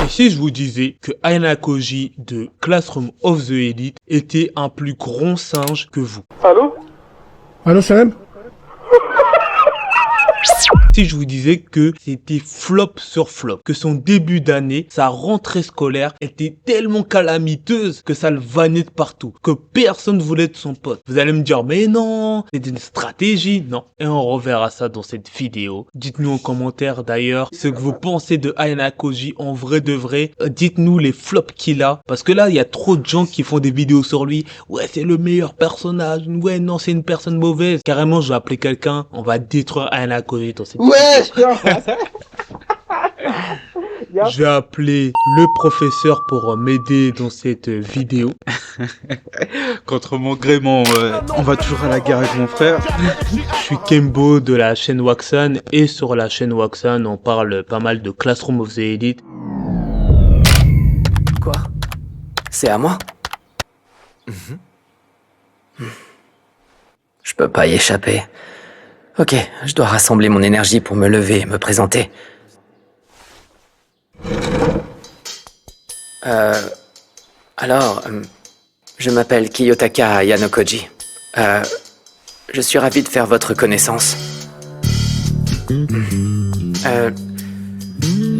Et si je vous disais que Ayana Koji de Classroom of the Elite était un plus grand singe que vous? Allô? Allô, Salem? Si je vous disais que c'était flop sur flop, que son début d'année, sa rentrée scolaire était tellement calamiteuse que ça le vannait de partout, que personne voulait de son pote. Vous allez me dire, mais non, c'est une stratégie. Non. Et on reverra ça dans cette vidéo. Dites-nous en commentaire d'ailleurs ce que vous pensez de Ayana Koji en vrai de vrai. Dites-nous les flops qu'il a. Parce que là, il y a trop de gens qui font des vidéos sur lui. Ouais, c'est le meilleur personnage. Ouais, non, c'est une personne mauvaise. Carrément, je vais appeler quelqu'un. On va détruire Ayana Koji dans cette vidéo. Je vais appeler le professeur pour m'aider dans cette vidéo. Contre mon gré, on va toujours à la guerre avec mon frère. Je suis Kembo de la chaîne Waxan et sur la chaîne Waxan, on parle pas mal de Classroom of the Elite. Quoi? C'est à moi? Je peux pas y échapper. Ok, je dois rassembler mon énergie pour me lever et me présenter. Je m'appelle Kiyotaka Yanokoji. Je suis ravi de faire votre connaissance. Je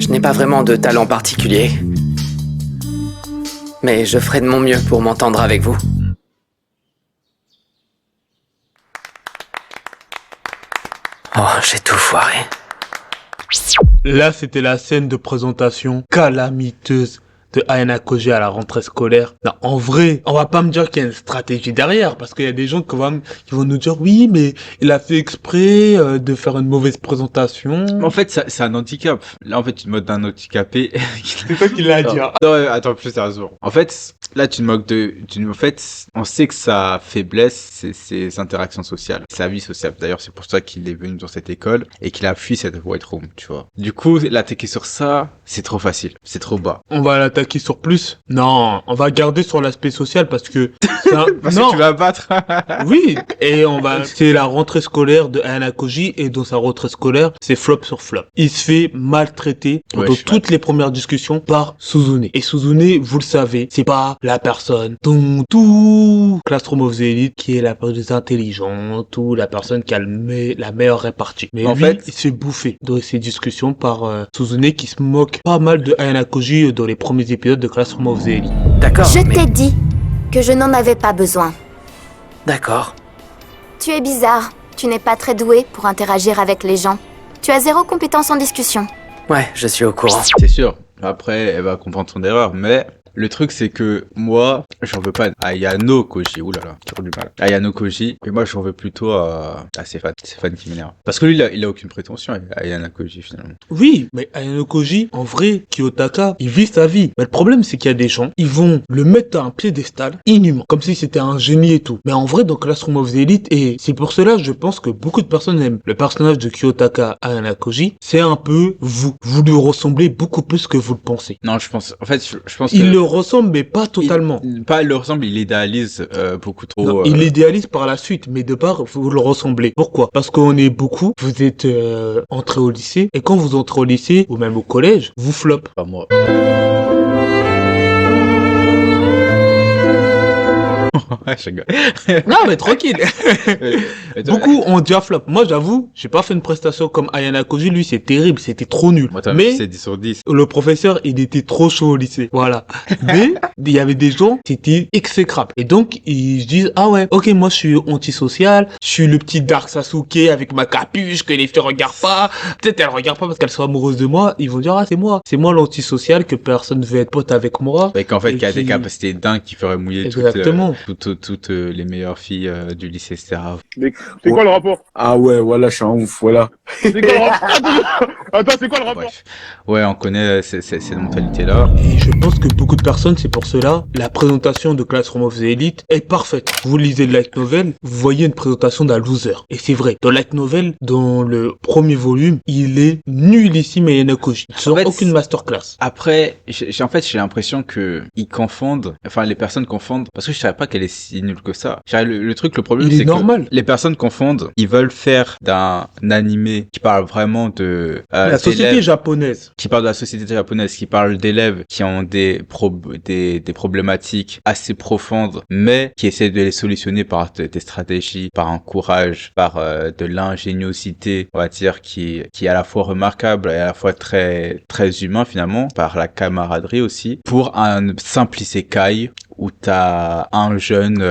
n'ai pas vraiment de talent particulier, mais je ferai de mon mieux pour m'entendre avec vous. Oh, j'ai tout foiré. Là, c'était la scène de présentation calamiteuse de Ayana Koji à la rentrée scolaire. Non, en vrai, on va pas me dire qu'il y a une stratégie derrière, parce qu'il y a des gens qui vont nous dire, oui, mais il a fait exprès de faire une mauvaise présentation. En fait, c'est un handicap. Là, en fait, tu te moques d'un handicapé. C'est toi qui l'as dit. Hein. Non, attends, plus sérieusement. En fait, là, tu te moques en fait, on sait que sa faiblesse, c'est ses interactions sociales, sa vie sociale. D'ailleurs, c'est pour ça qu'il est venu dans cette école et qu'il a fui cette white room, tu vois. Du coup, l'attaquer sur ça, c'est trop facile. C'est trop bas. On va l'attaquer sur plus? Non, on va garder sur l'aspect social parce que... Parce que tu vas battre. Oui, et c'est la rentrée scolaire de Ayana Koji et dans sa rentrée scolaire, c'est flop sur flop. Il se fait maltraiter pendant toutes les premières discussions par Suzune. Et Suzune, vous le savez, c'est pas la personne dont tout Classroom of the Elite qui est la plus intelligente ou la personne qui a la meilleure répartie. Mais en fait, il se fait bouffer dans ces discussions par Suzune qui se moque pas mal de Ayana Koji dans les premiers épisodes de Classroom of the Elite. D'accord. Je t'ai dit que je n'en avais pas besoin. D'accord. Tu es bizarre. Tu n'es pas très doué pour interagir avec les gens. Tu as zéro compétence en discussion. Ouais, je suis au courant. C'est sûr. Après, elle va comprendre son erreur, mais... Le truc, c'est que moi, j'en veux pas à Ayano Koji. Oulala, j'ai toujours du mal. Ayano Koji, et moi, j'en veux plutôt à ses fans. Ses fans qui m'énervent. Parce que lui, il a aucune prétention à Ayano Koji, finalement. Oui, mais Ayano Koji, en vrai, Kiyotaka, il vit sa vie. Mais le problème, c'est qu'il y a des gens, ils vont le mettre à un piédestal inhumain, comme si c'était un génie et tout. Mais en vrai, dans Classroom of the Elite, et c'est pour cela, je pense que beaucoup de personnes aiment le personnage de Kiyotaka Ayana Koji, c'est un peu vous. Vous lui ressemblez beaucoup plus que vous le pensez. Non, je pense que... Il le ressemble, mais pas totalement. Il le ressemble, il idéalise beaucoup trop. Non, il l'idéalise par la suite, mais de part, vous le ressemblez. Pourquoi? Parce qu'on est beaucoup, vous êtes entré au lycée, et quand vous entrez au lycée, ou même au collège, vous flop. Pas moi. Ouais, je rigole. Non, mais tranquille. Beaucoup ont déjà flop. Moi, j'avoue, j'ai pas fait une prestation comme Ayana Koji. Lui, c'est terrible. C'était trop nul. Moi, mais c'est 10 sur 10. Le professeur, il était trop chaud au lycée. Voilà. Mais il y avait des gens, c'était exécrable. Et donc, ils se disent, ah ouais, ok, moi, je suis antisocial. Je suis le petit Dark Sasuke avec ma capuche que les filles regardent pas. Peut-être elles regardent pas parce qu'elles sont amoureuses de moi. Ils vont dire, ah, c'est moi. C'est moi l'antisocial que personne veut être pote avec moi. Et qu'en fait, il y a des capacités dingues qui feraient mouiller toutes les meilleures filles du lycée, etc. Mais c'est quoi le rapport? Ah ouais, voilà, je suis en ouf, voilà. C'est quoi le rapport? Attends, c'est quoi le rapport? Bref. Ouais, on connaît cette mentalité-là. Et je pense que beaucoup de personnes, c'est pour cela, la présentation de Classroom of the Elite est parfaite. Vous lisez le light novel, vous voyez une présentation d'un loser. Et c'est vrai, dans le light novel, dans le premier volume, il est nullissime Ayana Koji. Sans aucune masterclass. Après, j'ai l'impression que ils confondent, enfin les personnes confondent, parce que je savais pas qu'elle est si nul que ça. Le truc, le problème, Il est c'est normal. que les personnes confondent. Ils veulent faire d'un animé qui parle vraiment de La société d'élèves, japonaise. qui parle de la société japonaise, qui parle d'élèves qui ont des problématiques assez profondes, mais qui essaient de les solutionner par des stratégies, par un courage, par de l'ingéniosité, on va dire, qui est à la fois remarquable et à la fois très très humain finalement, par la camaraderie aussi, pour un simple isekai où t'as un jeune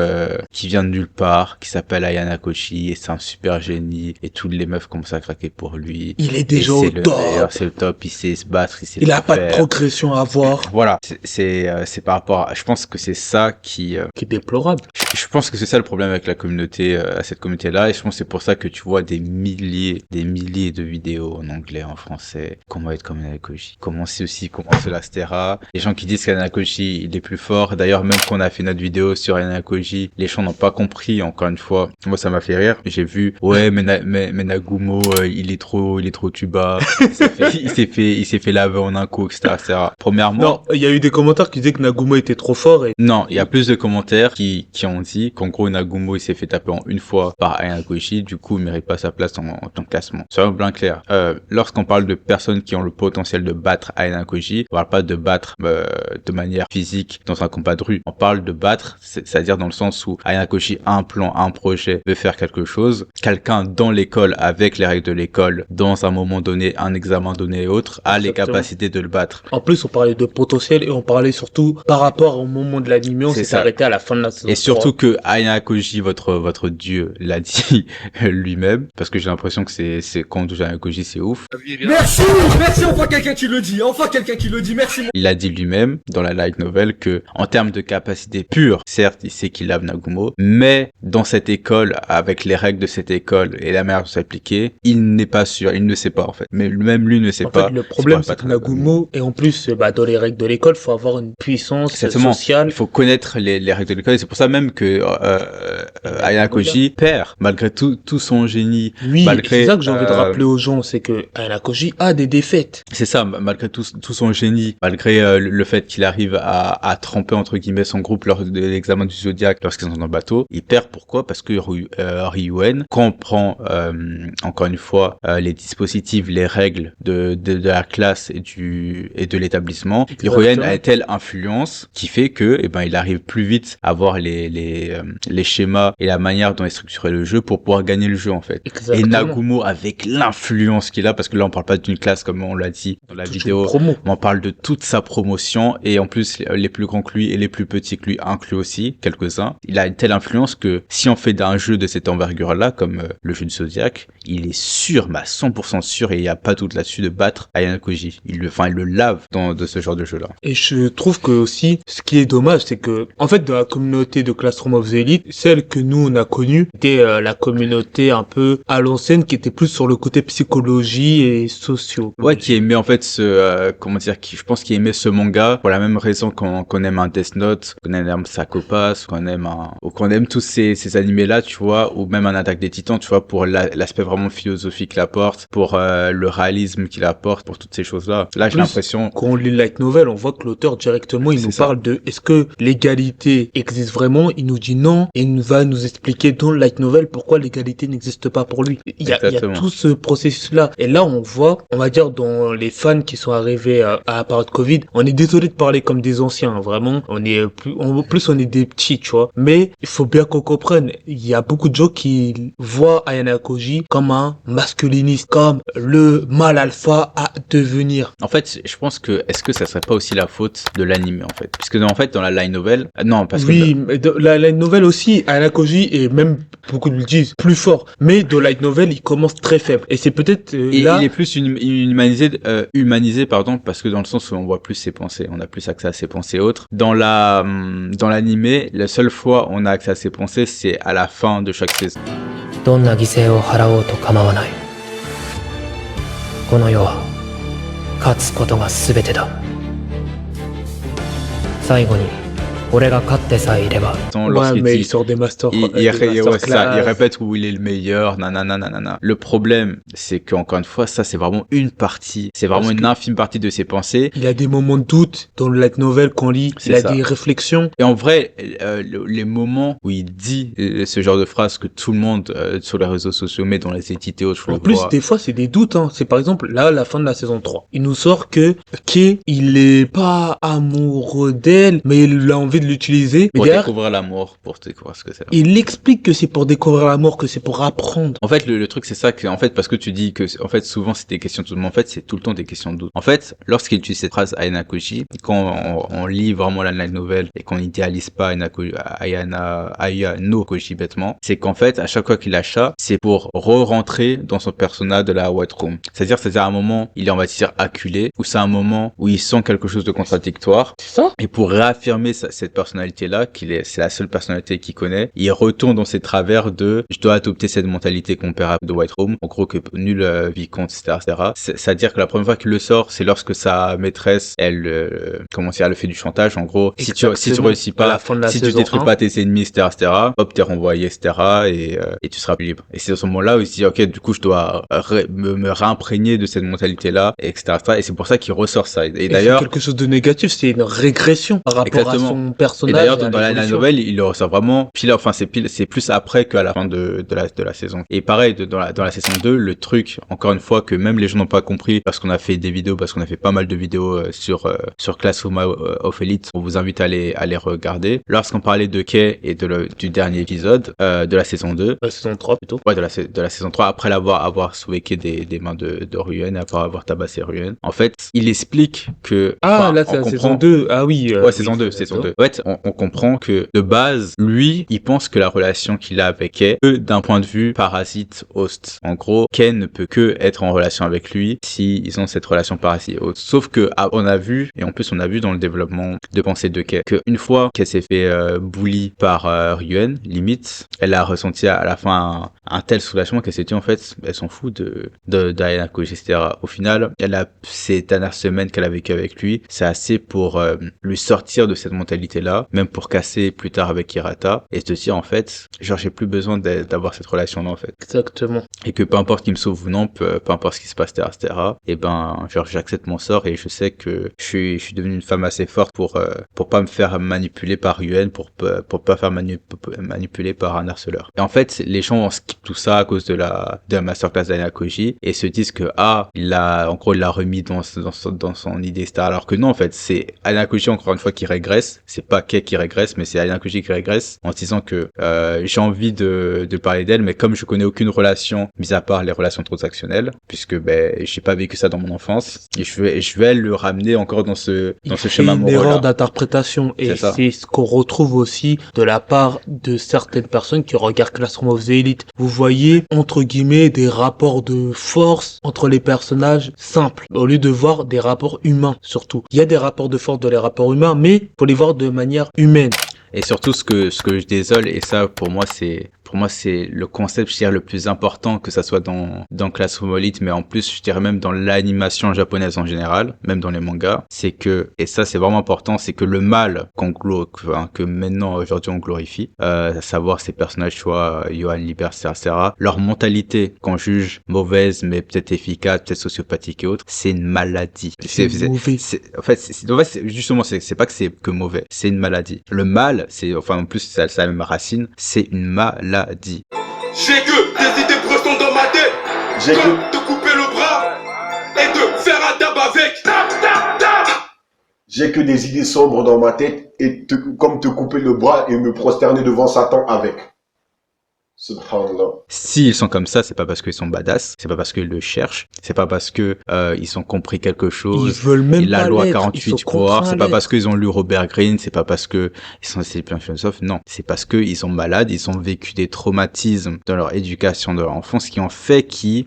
qui vient de nulle part, qui s'appelle Ayana Koshi, et c'est un super génie, et toutes les meufs commencent à craquer pour lui. Il est Et déjà au c'est le top. meilleur, c'est le top, il sait se battre, il sait Il tout a pas de faire. progression à avoir. Voilà, c'est par rapport à, je pense que c'est ça qui Qui est déplorable. je pense que c'est ça le problème avec la communauté, à cette communauté-là, et je pense que c'est pour ça que tu vois des milliers de vidéos en anglais, en français, comment être comme Ayana Koshi, comment ceci, comment cela, etc. Les gens qui disent qu'Ayana Koshi, il est plus fort, d'ailleurs, même qu'on a fait notre vidéo sur Ayana Koji, les gens n'ont pas compris, encore une fois. Moi, ça m'a fait rire. J'ai vu, ouais, mais Nagumo, il est trop tuba. Il s'est fait laver en un coup, etc., etc. Premièrement. Non, il y a eu des commentaires qui disaient que Nagumo était trop fort et... Non, il y a plus de commentaires qui ont dit qu'en gros, Nagumo, il s'est fait taper en une fois par Ayana Koji, du coup, il mérite pas sa place en tant que classement. Soyons bien clair. Lorsqu'on parle de personnes qui ont le potentiel de battre Ayana Koji, on parle pas de battre de manière physique dans un combat de rue. On parle de battre, c'est-à-dire dans le sens où Ayana Koshi a un plan, a un projet, veut faire quelque chose. Quelqu'un dans l'école, avec les règles de l'école, dans un moment donné, un examen donné et autre, a les capacités de le battre. En plus, on parlait de potentiel et on parlait surtout par rapport au moment de l'anime, on s'est arrêté à la fin de la saison. Et surtout que Ayana Koji, votre dieu, l'a dit lui-même, parce que j'ai l'impression que c'est quand on touche Ayana Koji, c'est ouf. Merci, enfin quelqu'un qui le dit, merci. Il a dit lui-même dans la light novel que en termes de capacité pure, certes, il sait qu'il lave Nagumo, mais dans cette école, avec les règles de cette école et la manière de s'appliquer, il n'est pas sûr, il ne sait pas en fait. Mais même lui ne sait pas. En fait, le problème, c'est que Nagumo, et en plus, dans les règles de l'école, faut avoir une puissance sociale. Il faut connaître les règles de l'école, et c'est pour ça même que Ayana Koji perd, malgré tout son génie. Oui, malgré, c'est ça que j'ai envie de rappeler aux gens, c'est que Ayana Koji a des défaites. C'est ça, malgré tout son génie, malgré le fait qu'il arrive à tremper entre guillemets son groupe lors de l'examen du Zodiac lorsqu'ils sont dans le bateau, il perd. Pourquoi? Parce que Ryuen comprend encore une fois les dispositifs, les règles de la classe et de l'établissement. Ryuen a une telle influence qui fait que il arrive plus vite à voir les schémas et la manière dont est structuré le jeu pour pouvoir gagner le jeu en fait. Exactement. Et Nagumo, avec l'influence qu'il a, parce que là on parle pas d'une classe comme on l'a dit dans la vidéo, mais on parle de toute sa promotion, et en plus les plus grands que lui et les plus petits que lui inclus aussi, quelques-uns. Il a une telle influence que si on fait d'un jeu de cette envergure-là, comme le jeu de Zodiac, il est sûr, mais à 100% sûr, et il n'y a pas doute là-dessus, de battre Ayana Koji. Il le lave de ce genre de jeu-là. Et je trouve que aussi, ce qui est dommage, c'est que, en fait, dans la communauté de Classroom of the Elite, celle que nous, on a connue, était la communauté un peu à l'ancienne, qui était plus sur le côté psychologie et socio. Ouais, qui aimait en fait je pense qu'il aimait ce manga pour la même raison qu'on aime un Death Note, qu'on aime un Sakopass, qu'on aime tous ces animés-là, tu vois, ou même un Attaque des Titans, tu vois, pour l'aspect vraiment philosophique qu'il apporte, pour le réalisme qu'il apporte, pour toutes ces choses-là. Là, j'ai l'impression... Quand on lit Light Novel, on voit que l'auteur, directement, il nous parle de est-ce que l'égalité existe vraiment? Il nous dit non, et il va nous expliquer dans le Light Novel pourquoi l'égalité n'existe pas pour lui. Il y a tout ce processus-là. Et là, on voit, on va dire, dans les fans qui sont arrivés à la période Covid, on est désolé de parler comme des anciens, vraiment. On est des petits, tu vois. Mais il faut bien qu'on comprenne, il y a beaucoup de gens qui voient Ayana Koji comme un masculiniste, comme le mâle alpha à devenir. En fait, je pense que, est-ce que ça serait pas aussi la faute de l'anime, en fait? Puisque en fait, dans la light novel, non, parce oui, mais la light novel aussi, Ayana Koji est même, beaucoup le disent, plus fort. Mais de light novel, il commence très faible. Et c'est peut-être là... Il est plus humanisé, parce que dans le sens où on voit plus ses pensées, on a plus accès à ses pensées et autres. Dans l'animé, la seule fois où on a accès à ses pensées, c'est à la fin de chaque saison. どんな犠牲を払おうと構わない。この世は勝つことが全てだ。最後に俺が勝ってさえいれば Ouais, Lorsqu'il mais dit, il sort des masters. il, des il, ré- ouais, c'est ça, il masterclass. répète où il est le meilleur, nanana, nanana. Le problème, c'est qu'encore une fois, ça, c'est vraiment une partie, c'est vraiment Parce une que- infime partie de ses pensées. Il a des moments de doute dans le light novel qu'on lit. C'est Il a ça. des réflexions. Et en vrai, les moments où il dit ce genre de phrase que tout le monde sur les réseaux sociaux met dans les édités, je En le plus, vois. des fois, c'est des doutes. Hein. C'est par exemple, là, la fin de la saison 3. Il nous sort que Kay, il est pas amoureux d'elle, mais il a envie de l'utiliser. Mais Pour derrière, découvrir l'amour, pour découvrir ce que c'est. il explique que c'est pour découvrir l'amour, que c'est pour apprendre. En fait, le truc, c'est ça que, en fait, parce que tu dis que, en fait, souvent, c'est des questions de doute, mais en fait, c'est tout le temps des questions de doute. En fait, lorsqu'il utilise cette phrase Ayana Koji, quand on lit vraiment la light novel et qu'on n'idéalise pas Ayano Koji bêtement, c'est qu'en fait, à chaque fois qu'il achète, c'est pour re-rentrer dans son persona de la White Room. C'est-à-dire à un moment, il est, on va dire, acculé, ou c'est un moment où il sent quelque chose de contradictoire. C'est ça? Et pour réaffirmer cette personnalité-là, c'est la seule personnalité qu'il connaît, il retourne dans ses travers de je dois adopter cette mentalité qu'on perd de White Room, en gros que nul vicomte, etc. C'est-à-dire que la première fois qu'il le sort, c'est lorsque sa maîtresse, elle le fait du chantage, en gros, si tu réussis À la pas, fin de la si tu saison détruis 1. pas tes ennemis, etc., hop, t'es renvoyé, etc., et tu seras plus libre. Et c'est à ce moment-là où il se dit, ok, du coup, je dois me réimprégner de cette mentalité-là, etc. Et c'est pour ça qu'il ressort ça. Et Et d'ailleurs, c'est quelque chose de négatif, c'est une régression par rapport Exactement. à son et personnage. d'ailleurs, et à dans la l'évolution. nouvelle, il le ressort vraiment pile, enfin, c'est plus après qu'à la fin de la saison. Et pareil, dans la saison 2, le truc, encore une fois, que même les gens n'ont pas compris, parce qu'on a fait des vidéos, parce qu'on a fait pas mal de vidéos sur Classroom of Elite, on vous invite à les regarder. Lorsqu'on parlait de Kay et du dernier épisode, de la saison 2, La saison 3 plutôt. ouais, de la saison 3, après avoir sauvé Kay des mains de Ruen, après avoir tabassé Ruen. En fait, il explique que, Ah, enfin, là, c'est on la comprend- saison 2. Ah oui. Ouais, saison 2, saison 2. En fait, on comprend que, de base, lui, il pense que la relation qu'il a avec Kay, que d'un point de vue parasite-host. En gros, Kay ne peut que être en relation avec lui si ils ont cette relation parasite-host. Sauf que, on a vu, et en plus on a vu dans le développement de pensée de Kay, qu'une fois qu'elle s'est fait bully par Ruen, limite, elle a ressenti à la fin un tel soulagement qu'elle s'est dit, en fait, elle s'en fout d'Ayana Koji, etc. Au final, ces dernières semaines qu'elle a vécu avec lui, c'est assez pour lui sortir de cette mentalité-là, même pour casser plus tard avec Hirata, et se dire, en fait, genre, j'ai plus besoin d'avoir cette relation-là, en fait. Exactement. Et que peu importe qu'il me sauve ou non, peu importe ce qui se passe, etc., et ben, genre, j'accepte mon sort et je sais que je suis devenu une femme assez forte pour pas me faire manipuler par Ruen, pour pas faire manipuler par un harceleur. Et en fait, les gens ont skip tout ça à cause de la masterclass d'Ayana Koji et se disent que, il l'a remis dans son idée, etc. Alors que non, en fait, c'est Ayana Koji, encore une fois, qui régresse. C'est pas Kay qui régresse, mais c'est Ayana Koji qui régresse en disant que, j'ai envie de parler d'elle, mais comme je connais aucune relation, mis à part les relations transactionnelles, puisque, j'ai pas vécu ça dans mon enfance, et je vais le ramener encore dans ce schéma une erreur moral-là. d'interprétation et C'est ça. c'est ce qu'on retrouve aussi de la part de certaines personnes qui regardent Classroom of the Elite. Vous voyez, entre guillemets, des rapports de force entre les personnages simples, au lieu de voir des rapports humains, surtout. Il y a des rapports de force dans les rapports humains, mais faut les voir de manière humaine. Et surtout, ce que je désole, et ça, pour moi, c'est le concept, je dirais, le plus important, que ça soit dans Classroom of Elite, mais en plus, je dirais même dans l'animation japonaise en général, même dans les mangas, c'est que, et ça, c'est vraiment important, c'est que le mal que maintenant, aujourd'hui, on glorifie, à savoir ces personnages, soit Johan Liber, etc., leur mentalité, qu'on juge mauvaise, mais peut-être efficace, peut-être sociopathique et autres, c'est une maladie. C'est mauvais. En fait, justement, c'est pas que c'est que mauvais, c'est une maladie. Le mal, en plus, ça a la même racine, c'est une maladie. J'ai que des idées bresson dans ma tête. J'ai Comme que, te couper le bras et de faire un dab avec. j'ai que des idées sombres dans ma tête et comme te couper le bras et me prosterner devant Satan avec. Subhanallah. S'ils sont comme ça, c'est pas parce qu'ils sont badass, c'est pas parce qu'ils le cherchent, c'est pas parce que ils ont compris quelque Ils chose. veulent même Et la pas loi l'être, 48 ils sont du pouvoir, contraints c'est à pas l'être. parce qu'ils ont lu Robert Greene, c'est pas parce que ils sont assez plein de philosophes, non. C'est parce qu'ils sont malades, ils ont vécu des traumatismes dans leur éducation, dans leur enfance, qui ont fait qu'ils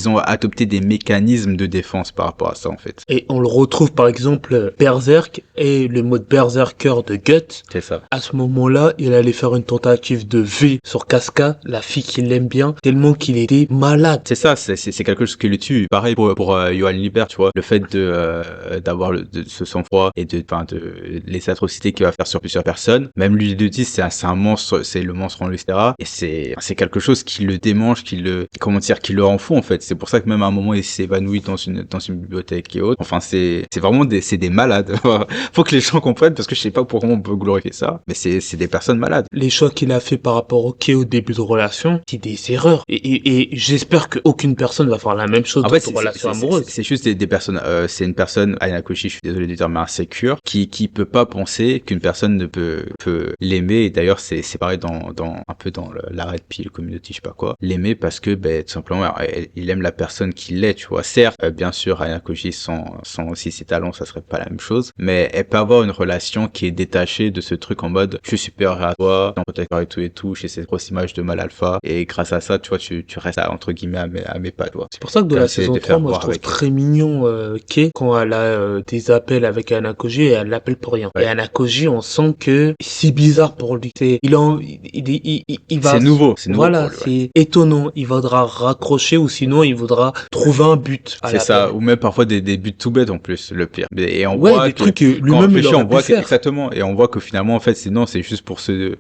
ont adopté des mécanismes de défense par rapport à ça, en fait. Et on le retrouve par exemple Berserk et le mode Berserker de Gut. C'est ça. À ce moment-là, il allait faire une tentative de V sur Cascade Nagisa, la fille qui l'aime bien, tellement qu'il était malade. C'est ça, c'est quelque chose qui le tue. Pareil pour Johan Liebert, tu vois, le fait d'avoir ce sang-froid et de les atrocités qu'il va faire sur plusieurs personnes. Même lui le dit, c'est un monstre, c'est le monstre en lui, etc. Et c'est quelque chose qui le démange, qui le rend fou en fait. C'est pour ça que même à un moment il s'évanouit dans une bibliothèque et autres. Enfin c'est vraiment des malades. Faut que les gens comprennent parce que je sais pas pourquoi on peut glorifier ça, mais c'est des personnes malades. Les choix qu'il a fait par rapport au Kei au début de relation, c'est des erreurs. Et j'espère qu'aucune personne va faire la même chose dans une relation amoureuse. C'est juste des personnes, c'est une personne, Ayana Koji, je suis désolé de dire, mais insécure, qui peut pas penser qu'une personne ne peut l'aimer. Et d'ailleurs, c'est pareil un peu dans la Red Pill Community, je sais pas quoi. L'aimer parce que, tout simplement, il aime la personne qu'il est, tu vois. Certes, bien sûr, Ayana Koji, sans aussi ses talents, ça serait pas la même chose. Mais elle peut avoir une relation qui est détachée de ce truc en mode, je suis supérieur à toi, et tout, j'ai cette grosse image de mal alpha. Et grâce à ça, tu vois, tu restes, entre guillemets, à mes pas, tu vois. C'est pour ça que dans la saison 3, moi, je trouve très mignon Kei, quand elle a des appels avec Ayana Koji et elle l'appelle pour rien. Ouais. Et Ayana Koji, on sent que c'est bizarre pour lui. Il va... C'est nouveau. Voilà, pour lui, c'est étonnant. Il voudra raccrocher ou sinon il voudra trouver un but. C'est ça, ou même parfois des buts tout bêtes en plus, le pire. Et on voit des trucs que lui-même il aurait pu faire. Exactement. Et on voit que finalement, en fait, c'est juste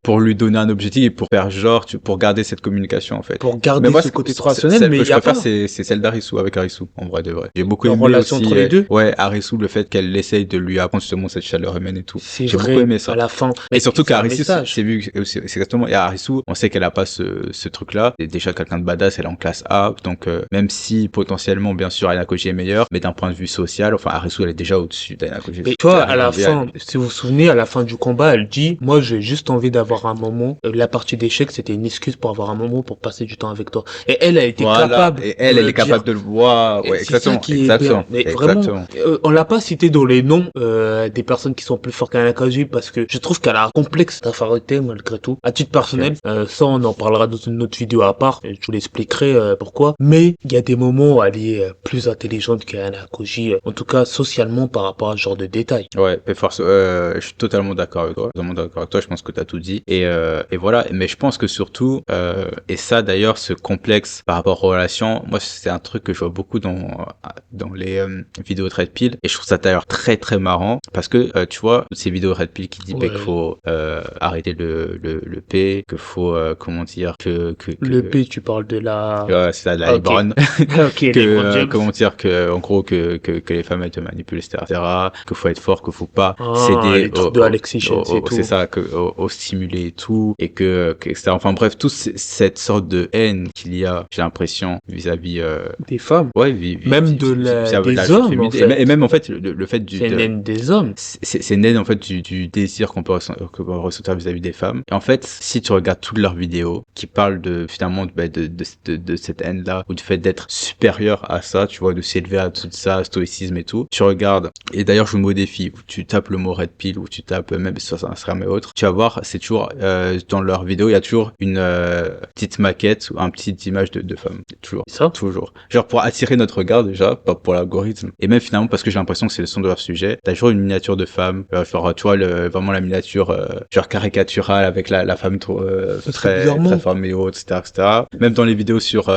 pour lui donner un objectif et pour faire genre, pour garder cette communication, en fait. Pour garder ce côté traditionnel, mais il y a pas. C'est celle d'Arisu, avec Arisu, en vrai de vrai. J'ai beaucoup aimé relation aussi, entre les deux. Ouais, Arisu, le fait qu'elle essaye de lui apprendre justement cette chaleur humaine et tout. J'ai beaucoup aimé ça. À la fin. Et surtout qu'Arisu, c'est vu, c'est exactement, et Arisu, on sait qu'elle a pas ce truc-là. C'est déjà quelqu'un de badass, elle est en classe A, donc, même si potentiellement, bien sûr, Ayana Koji est meilleure, mais d'un point de vue social, enfin, Arisu, elle est déjà au-dessus d'Ayana Koji. Et toi, à la fin, si vous vous souvenez, à la fin du combat, elle dit, moi, j'ai juste envie d'avoir un moment. La partie d'échec, c'était une excuse pour avoir un moment pour passer du temps avec toi. Et elle a été capable. Et elle est capable de le voir. Ouais, exactement. Mais vraiment, on l'a pas cité dans les noms des personnes qui sont plus fortes qu'Ayana Koji parce que je trouve qu'elle a un complexe d'infériorité malgré tout. À titre personnel, ça on en parlera dans une autre vidéo à part. Je vous l'expliquerai pourquoi. Mais il y a des moments où elle est plus intelligente qu'Ayana Koji, en tout cas socialement par rapport à ce genre de détails. Ouais, je suis totalement d'accord avec toi. Je pense que t'as tout dit. Et voilà. Mais je pense que surtout, et ça d'ailleurs, ce complexe par rapport aux relations, moi c'est un truc que je vois beaucoup dans les vidéos de Red Pill, et je trouve ça d'ailleurs très très marrant parce que tu vois ces vidéos de Red Pill qui disent qu'il faut arrêter le P, qu'il faut comment dire que le P, tu parles de la c'est ça, de la Lebron. Okay, comment dire que en gros que les femmes elles te manipulent, etc., qu'il faut être fort, qu'il faut pas céder de Alexis Chen, c'est ça, au stimulé et tout, et que etc. Enfin bref, toute cette sorte de haine qu'il y a, j'ai l'impression, vis-à-vis des femmes, même des hommes en fait. Et même en fait le fait c'est une haine des hommes, c'est une haine en fait du désir qu'on peut ressentir vis-à-vis des femmes. Et en fait, si tu regardes toutes leurs vidéos qui parlent finalement de cette haine là, ou du fait d'être supérieur à ça, tu vois, de s'élever à tout ça, stoïcisme et tout, tu regardes, et d'ailleurs je vous mets au défi, où tu tapes le mot Red Pill, ou tu tapes même sur Instagram et autres, tu vas voir, c'est toujours dans leurs vidéos, il y a toujours une petite maquette ou un petite image de femmes, toujours, genre pour attirer notre regard déjà, pas pour l'algorithme, et même finalement parce que j'ai l'impression que c'est le son de leur sujet, t'as toujours une miniature de femme, genre tu vois vraiment la miniature genre caricaturale avec la femme très femme et autres, etc. Même dans les vidéos sur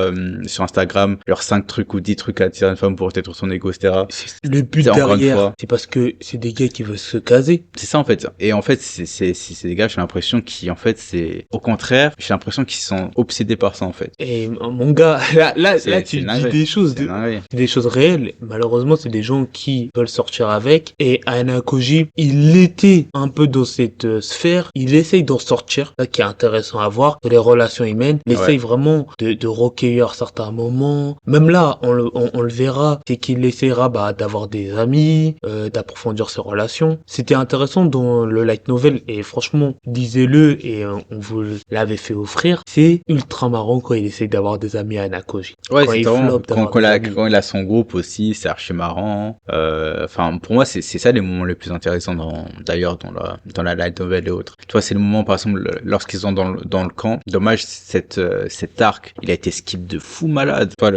Instagram, genre 5 trucs ou 10 trucs à attirer une femme pour être son ego, etc. Le but derrière, c'est parce que c'est des gars qui veulent se caser. C'est ça en fait. Et en fait, c'est des gars, j'ai l'impression qui en fait, c'est au contraire, j'ai l'impression qu'ils sont obsédés par ça en fait. Et mon gars, là tu dis des choses, des choses réelles. Malheureusement, c'est des gens qui veulent sortir avec. Et Ayana Koji, il était un peu dans cette sphère. Il essaye d'en sortir, là, qui est intéressant à voir, de les relations humaines. Il essaye vraiment de recueillir certains moments. Même là, on le verra, c'est qu'il essaiera d'avoir des amis, d'approfondir ses relations. C'était intéressant dans le light novel, et franchement, lisez-le, et on vous l'avait fait offrir. C'est ultra marrant quand il essaye d'avoir des amis à Ayana Koji. Ouais, c'est marrant. Quand il a son groupe aussi, c'est archi marrant. Enfin, pour moi, c'est ça les moments les plus intéressants d'ailleurs dans la light novel et autres. Tu vois, c'est le moment, par exemple, lorsqu'ils sont dans le camp. Dommage, cet arc, il a été skip de fou malade. Tu vois,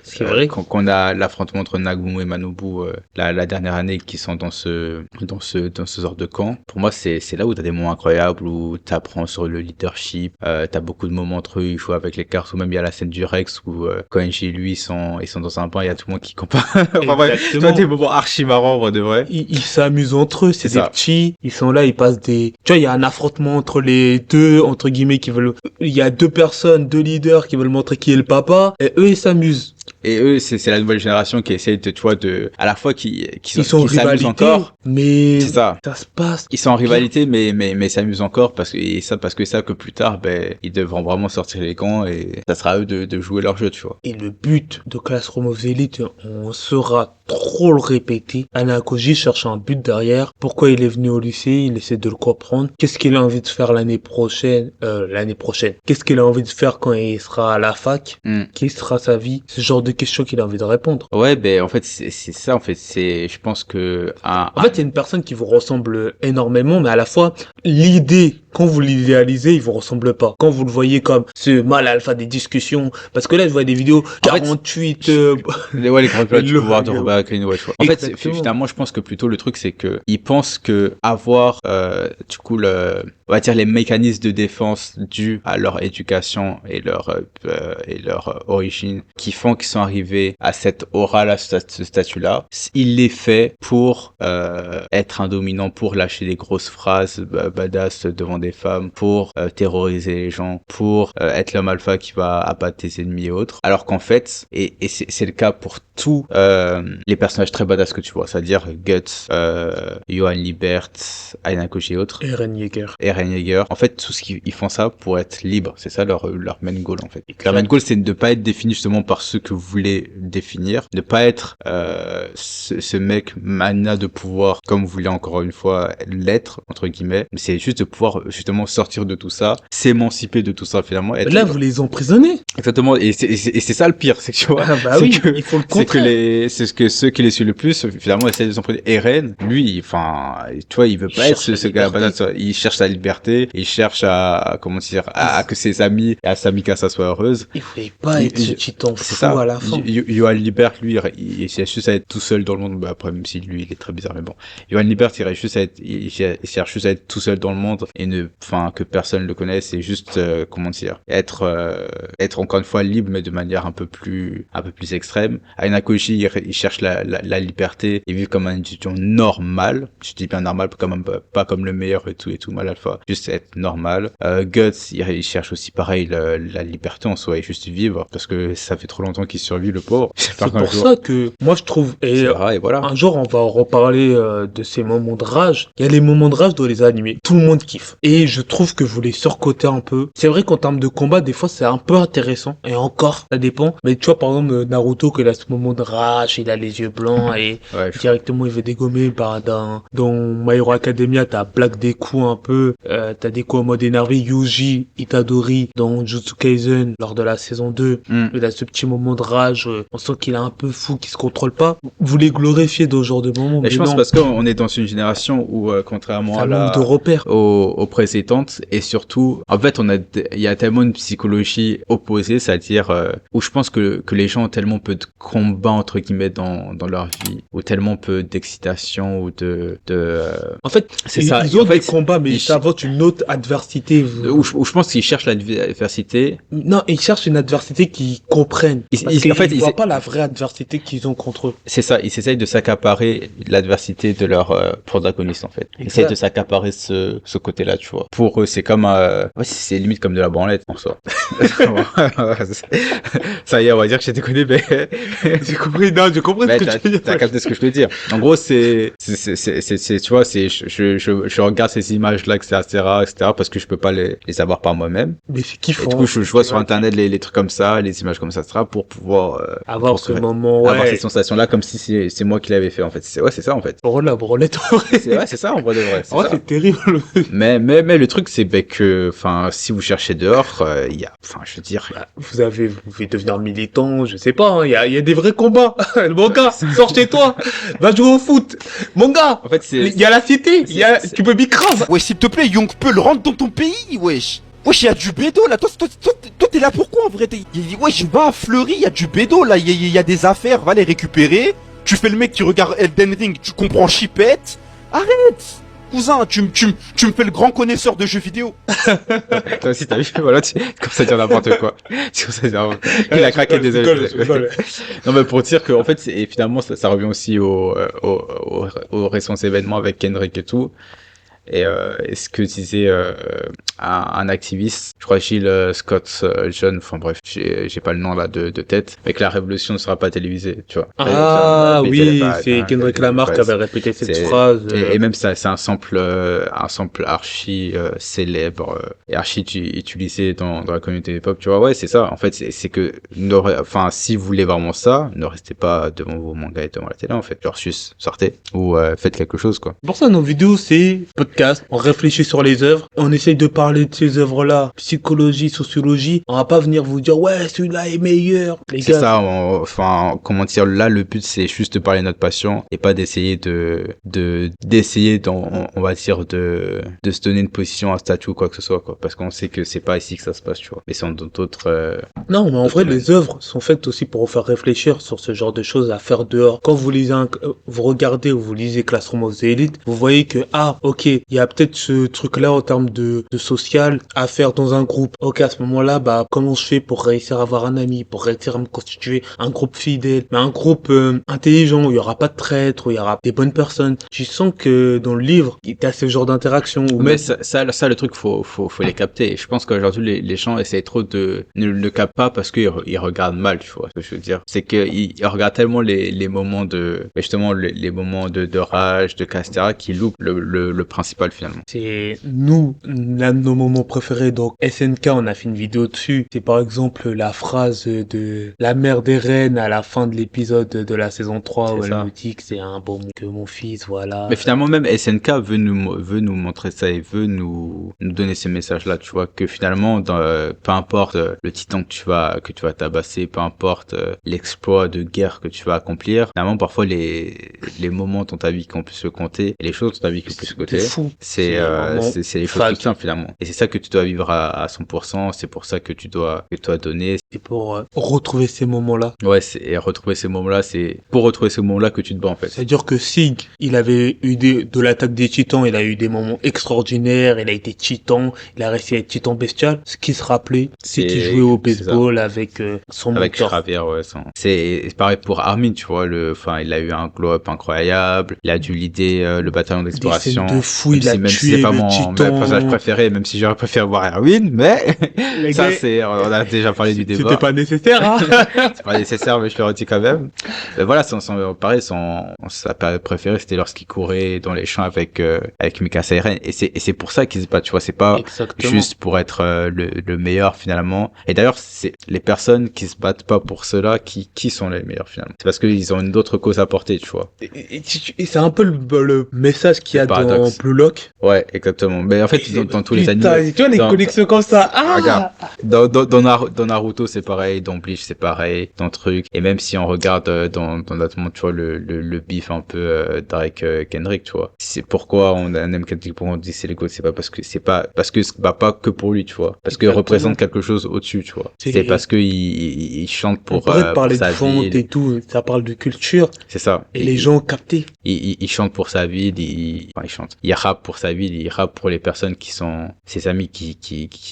c'est vrai. Quand on a l'affrontement entre Nagumo et Manobu, la dernière année, qui sont dans ce genre de camp. Pour moi, c'est là où t'as des moments incroyables, où t'apprends sur le leadership, t'as beaucoup de moments entre eux, ils jouent avec les cartes, ou même il y a la scène du Rex où Koenji et lui ils sont dans un banc, il y a tout le monde qui compare. Enfin bref, tu vois des moments archi marrants, en vrai de vrai. Ils s'amusent entre eux, c'est C'est des ça. petits, ils sont là, ils passent des... Tu vois, il y a un affrontement entre les deux, entre guillemets, qui veulent... Il y a deux personnes, deux leaders qui veulent montrer qui est le papa, et eux, ils s'amusent. Et eux, c'est la nouvelle génération qui essaye de, tu vois, à la fois qui Ils sont en qui s'amusent rivalité, encore. mais C'est ça. ça se passe. Ils sont en rivalité, mais s'amusent encore parce qu'ils savent que plus tard, ben, ils devront vraiment sortir les gants et ça sera à eux de jouer leur jeu, tu vois. Et le but de Classroom of the Elite, on saura trop le répéter. Anakoji cherche un but derrière. Pourquoi il est venu au lycée? Il essaie de le comprendre. Qu'est-ce qu'il a envie de faire l'année prochaine? Qu'est-ce qu'il a envie de faire quand il sera à la fac? Quelle sera sa vie? Ce genre de questions qu'il a envie de répondre. Ouais, ben, en fait, c'est ça, en fait, je pense que En fait, il y a une personne qui vous ressemble énormément, mais à la fois, l'idée, quand vous l'idéalisez, il vous ressemble pas. Quand vous le voyez comme ce mal alpha des discussions, parce que là, je vois des vidéos 48, ouais, les grands plats du le- pouvoir de Robert Klein, ouais, tu vois. En fait, Exactement. finalement, je pense que plutôt le truc, c'est que ils pensent que avoir, du coup, on va dire les mécanismes de défense dus à leur éducation et leur origine, qui font qu'ils sont arrivés à cette aura-là, ce statut-là, il les fait pour être un dominant, pour lâcher des grosses phrases badass devant des femmes, pour terroriser les gens, pour être l'homme alpha qui va abattre tes ennemis et autres. Alors qu'en fait, et c'est le cas pour tous les personnages très badass que tu vois, c'est-à-dire Guts, Johan Liebert, Aina Koji et autres, Eren Yeager. Eren Yeager. En fait, tout ce qu'ils font ça pour être libres. C'est ça leur main goal, en fait. Leur main goal, c'est de ne pas être défini justement par ceux que vous voulez définir, de pas être ce mec mania de pouvoir comme vous voulez encore une fois l'être, entre guillemets. Mais c'est juste de pouvoir justement sortir de tout ça, s'émanciper de tout ça finalement. Être Là, libre. vous les emprisonnez. Exactement. Et c'est ça le pire, c'est que tu vois. Ah bah c'est oui, que- il faut le c'est que contraire. c'est ce que ceux qui les suivent le plus finalement essaient de s'en Eren, lui, enfin, tu vois, il veut pas Il être cherche ce la gars liberté. badass, il cherche sa liberté, il cherche à comment dire, à que ses amis et à sa Mikasa soient heureuses. Il voulait pas être ce titan C'est fou ça. à la fin. Johan Liebert, lui, il cherche juste à être tout seul dans le monde. Bah, après, même si lui, il est très bizarre, mais bon. Johan Liebert, il cherche juste à être tout seul dans le monde et que personne le connaisse et juste, comment dire, être encore une fois libre, mais de manière un peu plus extrême. Aina Koji, il cherche la liberté et vivre comme un étudiant normal. Je dis bien normal, pas comme le meilleur et tout, mal alpha. Juste être normal. Guts, il cherche aussi pareil, la liberté en soi et juste vivre parce que ça fait trop longtemps qu'il survit, le pauvre. C'est pour ça que moi je trouve, et voilà. un jour on va reparler de ces moments de rage. Il y a les moments de rage dans les animés, tout le monde kiffe. Et je trouve que vous les surcotez un peu. C'est vrai qu'en termes de combat, des fois c'est un peu intéressant. Et encore, ça dépend. Mais tu vois par exemple Naruto, qu'il a ce moment de rage, il a les yeux blancs et directement il veut dégommer. Dans My Hero Academia, t'as Black des coups un peu, t'as des coups en mode énervé. Yuji Itadori dans Jujutsu Kaisen lors de la saison 2, il a ce petit moment de rage, on sent qu'il est un peu fou, qu'il se contrôle pas. Vous les glorifiez dans ce genre de moment, Mais je pense non. parce qu'on est dans une génération où, contrairement Ça à manque de repères. aux précédentes, et surtout, en fait, il y a tellement une psychologie opposée, c'est-à-dire où je pense que les gens ont tellement peu de combats entre guillemets dans leur vie, ou tellement peu d'excitation ou En fait, c'est ils, ça. ils ont En fait, des combats, mais ils s'inventent une autre adversité. où je pense qu'ils cherchent l'adversité. Non, ils cherchent une adversité qu'ils comprennent. En fait, ils voient pas la vraie adversité qu'ils ont contre eux. C'est ça, ils essayent de s'accaparer l'adversité de leur protagoniste en fait. Ils Exact. essayent de s'accaparer ce côté-là, tu vois. Pour eux, c'est comme ouais, c'est limite comme de la branlette en soi. Ça y est, on va dire que j'ai déconné, mais J'ai compris, non, j'ai compris ce que tu veux dire. t'as capté ce que je veux dire. En gros, c'est tu vois, je regarde ces images-là, etc., parce que je peux pas les avoir par moi-même. Mais c'est Et kiffant. du coup, je vois sur internet les trucs comme ça, les images comme ça, etc., pour pouvoir avoir pour ce que- moment, avoir ouais. cette sensation-là, comme si c'est moi qui l'avais fait en fait. C'est ça en fait. Oh la branlette, en vrai. C'est ça en vrai de vrai. c'est Oh, ça. c'est terrible. Mais le truc c'est que, enfin, si vous cherchez dehors, il y a, enfin, je veux dire, Vous pouvez devenir militant, je sais pas, hein, il y a des vrais combats. Mon gars, sors chez toi, va jouer au foot. Mon gars, en fait c'est il y a la cité, tu peux bicrave. Wesh, s'il te plaît, Young Peul, rentre dans ton pays, wesh. Wesh, y'a du bédo là. Toi, t'es là pourquoi en vrai? Wesh, va à Fleury, y'a du bédo là. Y a des affaires, va les récupérer. Tu fais le mec qui regarde Elden Ring, tu comprends chipette. Arrête. cousin, tu me fais le grand connaisseur de jeux vidéo. Toi aussi, t'as vu, voilà, comme ça dire n'importe quoi. C'est comme ça dire n'importe quoi. Il a craqué, désolé. Non, mais pour dire que, en fait, et finalement, ça revient aussi aux récents événements avec Kendrick et tout. Et ce que disait un activiste, je crois Gilles Scott John, enfin bref, j'ai pas le nom là de tête, mais que la révolution ne sera pas télévisée, tu vois. Ah oui, c'est Kendrick Lamar qui avait répété cette phrase. Et même ça, c'est un sample archi célèbre et archi utilisé dans la communauté hip-hop, tu vois. Ouais, c'est ça. En fait, c'est que, enfin, si vous voulez vraiment ça, ne restez pas devant vos mangas et devant la télé, en fait. Genre, juste sortez ou faites quelque chose, quoi. Pour ça, nos vidéos, c'est podcast. On réfléchit sur les œuvres. On essaye de parler de ces œuvres-là. Psychologie, sociologie. On va pas venir vous dire, ouais, celui-là est meilleur. Les c'est gars. Ça, enfin, comment dire, là, le but, c'est juste de parler de notre passion et pas d'essayer d'essayer, on va dire, de se donner une position, un statut ou quoi que ce soit, quoi. Parce qu'on sait que c'est pas ici que ça se passe, tu vois. Mais c'est dans d'autres, Non, mais en vrai, les œuvres sont faites aussi pour vous faire réfléchir sur ce genre de choses à faire dehors. Quand vous lisez vous regardez ou vous lisez Classroom of the Elite, vous voyez que, ok, il y a peut-être ce truc-là en termes de social à faire dans un groupe. Ok, à ce moment-là, comment je fais pour réussir à avoir un ami, pour réussir à me constituer un groupe fidèle, mais un groupe intelligent où il y aura pas de traîtres, où il y aura des bonnes personnes. Je sens que dans le livre, il y a ce genre d'interaction. Mais ça, le truc, faut les capter. Et je pense qu'aujourd'hui, les gens essayent trop ne le captent pas parce qu'ils regardent mal, tu vois ce que je veux dire. C'est qu'ils regardent tellement les moments justement, les moments de rage, de casse, etc., qu'ils loupent le principal, finalement. C'est l'un de nos moments préférés. Donc, SNK, on a fait une vidéo dessus. C'est par exemple la phrase de la mère des reines à la fin de l'épisode de la saison 3 où elle nous dit que c'est un bon que mon fils, voilà. Mais finalement, même SNK veut nous montrer ça et veut nous donner ces messages-là, tu vois, que finalement, peu importe le titan que tu vas tabasser, peu importe l'exploit de guerre que tu vas accomplir, finalement, parfois, les moments dans ta vie qu'on peut se compter, et les choses dans ta vie qu'on peut se compter, c'est les choses tout simples, finalement. Et c'est ça que tu dois vivre à 100%, c'est pour ça que tu dois donner. C'est pour retrouver ces moments-là. Ouais, retrouver ces moments-là, c'est pour retrouver ces moments-là que tu te bats, en fait. C'est-à-dire que Sig, il avait eu de l'attaque des titans, il a eu des moments extraordinaires, il a été titan, il a réussi à être titan bestial. Ce qui se rappelait, c'est qu'il jouait au baseball avec son avec mentor. Xavier, ouais. C'est pareil pour Armin, tu vois, il a eu un glow-up incroyable, il a dû leader le bataillon d'exploration. Des scènes de fou, il a tué c'est pas le mon titan. personnage préféré, même si j'aurais préféré voir Erwin, mais ça on a déjà parlé du débat. C'était pas nécessaire, hein. C'est pas nécessaire, mais je le redis quand même. Mais voilà, pareil, sa période préférée, c'était lorsqu'il courait dans les champs avec Mika Sairen, et c'est pour ça qu'il se bat, tu vois, c'est pas Exactement. juste pour être le meilleur finalement. Et d'ailleurs, c'est les personnes qui se battent pas pour cela qui sont les meilleurs finalement. C'est parce qu'ils ont une autre cause à porter, tu vois. Et c'est un peu le message qu'il y a dans paradoxe. Blue Lock. Ouais, exactement. Mais en fait, dans tous les animés. Tu vois les connexions comme ça. Regarde, dans Naruto c'est pareil, dans Bleach c'est pareil, dans Truc. Et même si on regarde dans notamment, tu vois, le beef un peu Drake Kendrick, tu vois. C'est pourquoi on aime Kendrick, pourquoi on dit c'est les GOAT, c'est pas parce que pas que pour lui, tu vois. Parce qu'il représente quelque chose au-dessus, tu vois. C'est parce que il chante pour parler sa de fond ville. et tout, ça parle de culture. C'est ça. Et les gens ont capté. Il chante pour sa ville, il chante. Il rappe pour sa ville, il rappe pour les personnes qui sont ses amis qui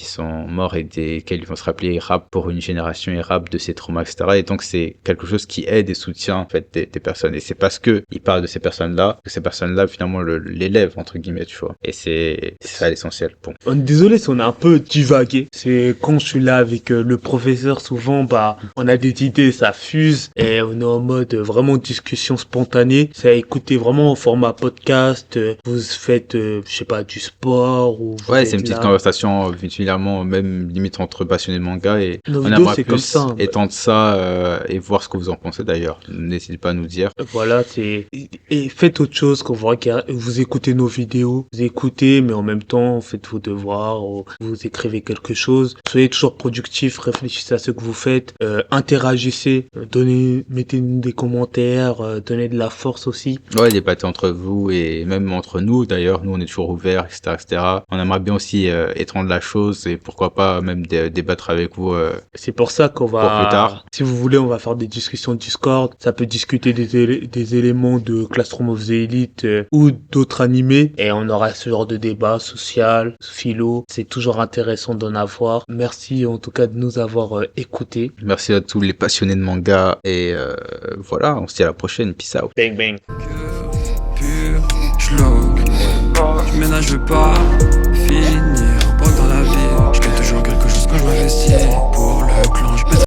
sont morts et desquels ils vont se rappeler. Il rappe pour une génération, il rappe de ses traumas, etc. Et donc c'est quelque chose qui aide et soutient en fait des personnes. Et c'est parce que il parle de ces personnes-là que ces personnes-là finalement l'élèvent entre guillemets, tu vois. Et c'est ça l'essentiel. Bon. Désolé si on a un peu divagué. C'est quand je suis là avec le professeur, souvent on a des idées, ça fuse et on est en mode vraiment discussion spontanée. C'est à écouter vraiment au format podcast. Vous faites, je sais pas, du sport ou. Ouais, c'est une petite conversation finalement, même limite entre passionnés de manga, et nos on vidéos, aimerait c'est plus comme ça, hein. étendre ça et voir ce que vous en pensez d'ailleurs. N'hésitez pas à nous dire. Voilà, et faites autre chose quand vous écoutez nos vidéos. Vous écoutez, mais en même temps, faites vos devoirs, ou vous écrivez quelque chose. Soyez toujours productif, réfléchissez à ce que vous faites, interagissez, mettez-nous des commentaires, donnez de la force aussi. Ouais, débattez entre vous et même entre nous d'ailleurs. Nous, on est toujours ouverts, etc., etc. On aimerait bien aussi aussi étendre la chose et pourquoi pas même débattre avec vous. C'est pour ça qu'on va, Pour plus tard. si vous voulez, on va faire des discussions Discord. Ça peut discuter des éléments de Classroom of the Elite ou d'autres animés. Et on aura ce genre de débat social, philo. C'est toujours intéressant d'en avoir. Merci en tout cas de nous avoir écoutés. Merci à tous les passionnés de manga et voilà, on se dit à la prochaine. Peace out. Bang bang. Je ménage, je veux pas finir broke dans la vie. Je gagne toujours quelque chose quand je m'investis pour le clan.